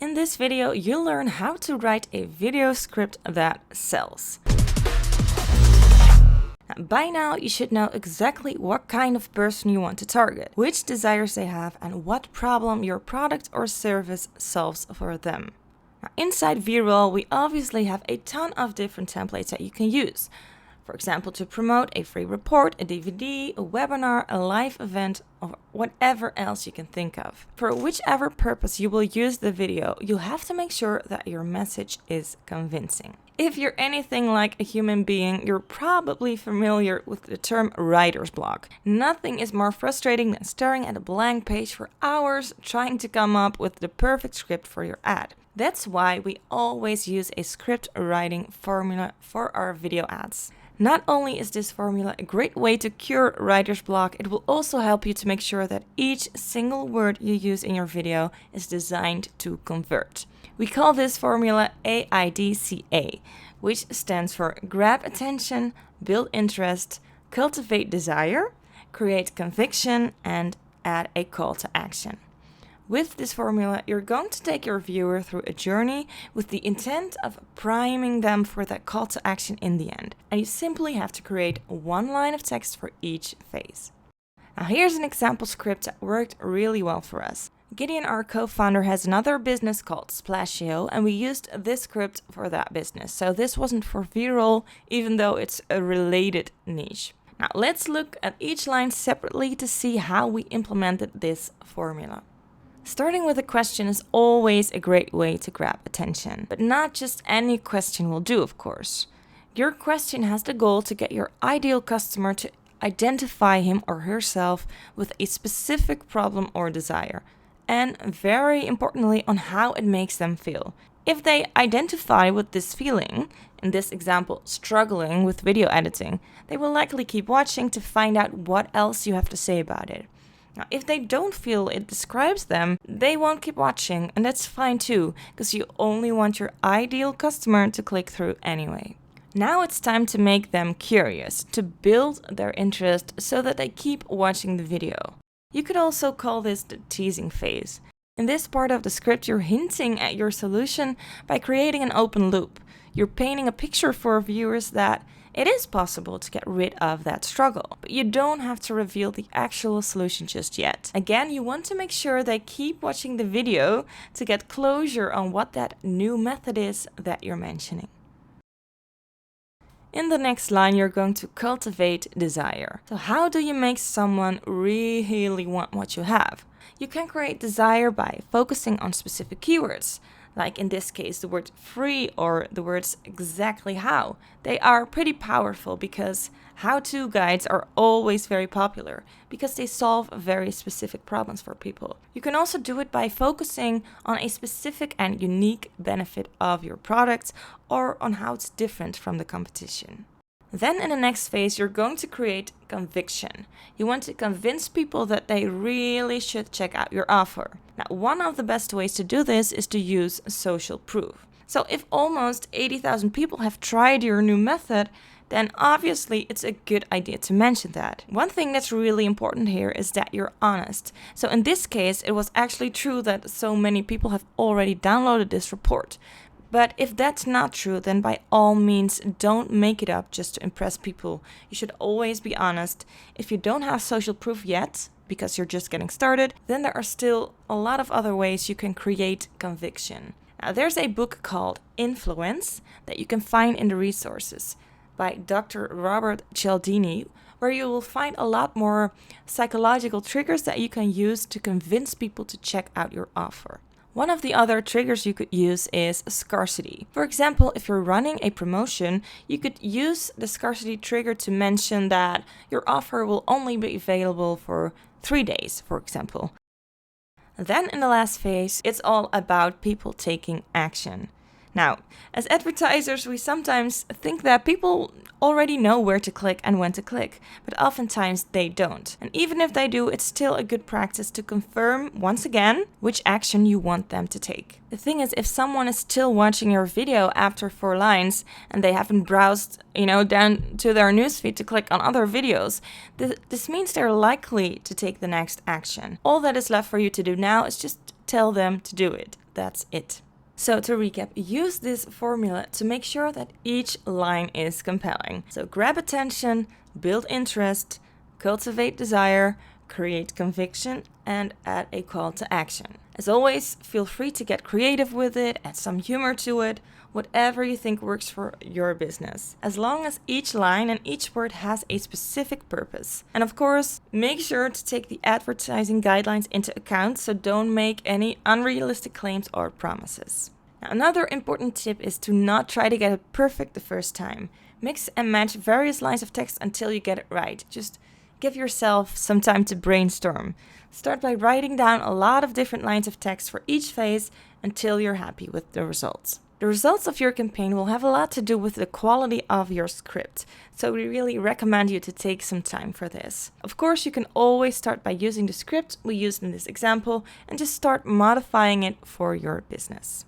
In this video, you'll learn how to write a video script that sells. By now, you should know exactly what kind of person you want to target, which desires they have, and what problem your product or service solves for them. Now, inside Veeroll, we obviously have a ton of different templates that you can use. For example, to promote a free report, a DVD, a webinar, a live event, or whatever else you can think of. For whichever purpose you will use the video, you'll have to make sure that your message is convincing. If you're anything like a human being, you're probably familiar with the term writer's block. Nothing is more frustrating than staring at a blank page for hours trying to come up with the perfect script for your ad. That's why we always use a script writing formula for our video ads. Not only is this formula a great way to cure writer's block, it will also help you to make sure that each single word you use in your video is designed to convert. We call this formula AIDCA, which stands for grab attention, build interest, cultivate desire, create conviction, and add a call to action. With this formula, you're going to take your viewer through a journey with the intent of priming them for that call to action in the end. And you simply have to create one line of text for each phase. Now here's an example script that worked really well for us. Gideon, our co-founder, has another business called Splashio, and we used this script for that business. So this wasn't for Veeroll, even though it's a related niche. Now let's look at each line separately to see how we implemented this formula. Starting with a question is always a great way to grab attention, but not just any question will do, of course. Your question has the goal to get your ideal customer to identify him or herself with a specific problem or desire, and very importantly, on how it makes them feel. If they identify with this feeling, in this example, struggling with video editing, they will likely keep watching to find out what else you have to say about it. Now, if they don't feel it describes them, they won't keep watching, and that's fine too, because you only want your ideal customer to click through anyway. Now it's time to make them curious, to build their interest so that they keep watching the video. You could also call this the teasing phase. In this part of the script, you're hinting at your solution by creating an open loop. You're painting a picture for viewers that it is possible to get rid of that struggle, but you don't have to reveal the actual solution just yet. Again, you want to make sure they keep watching the video to get closure on what that new method is that you're mentioning. In the next line, you're going to cultivate desire. So how do you make someone really want what you have? You can create desire by focusing on specific keywords. Like in this case, the word free or the words exactly how. They are pretty powerful because how-to guides are always very popular because they solve very specific problems for people. You can also do it by focusing on a specific and unique benefit of your product or on how it's different from the competition. Then in the next phase, you're going to create conviction. You want to convince people that they really should check out your offer. Now, one of the best ways to do this is to use social proof. So if almost 80,000 people have tried your new method, then obviously it's a good idea to mention that. One thing that's really important here is that you're honest. So in this case, it was actually true that so many people have already downloaded this report. But if that's not true, then by all means, don't make it up just to impress people. You should always be honest. If you don't have social proof yet, because you're just getting started, then there are still a lot of other ways you can create conviction. Now, there's a book called Influence that you can find in the resources by Dr. Robert Cialdini, where you will find a lot more psychological triggers that you can use to convince people to check out your offer. One of the other triggers you could use is scarcity. For example, if you're running a promotion, you could use the scarcity trigger to mention that your offer will only be available for 3 days, for example. Then in the last phase, it's all about people taking action. Now, as advertisers, we sometimes think that people already know where to click and when to click, but oftentimes they don't. And even if they do, it's still a good practice to confirm, once again, which action you want them to take. The thing is, if someone is still watching your video after 4 lines and they haven't browsed, down to their newsfeed to click on other videos, this means they're likely to take the next action. All that is left for you to do now is just tell them to do it. That's it. So to recap, use this formula to make sure that each line is compelling. So grab attention, build interest, cultivate desire, create conviction, and add a call to action. As always, feel free to get creative with it, add some humor to it, whatever you think works for your business, as long as each line and each word has a specific purpose. And of course, make sure to take the advertising guidelines into account, so don't make any unrealistic claims or promises. Now, another important tip is to not try to get it perfect the first time. Mix and match various lines of text until you get it right. Just give yourself some time to brainstorm. Start by writing down a lot of different lines of text for each phase until you're happy with the results. The results of your campaign will have a lot to do with the quality of your script, so we really recommend you to take some time for this. Of course, you can always start by using the script we used in this example and just start modifying it for your business.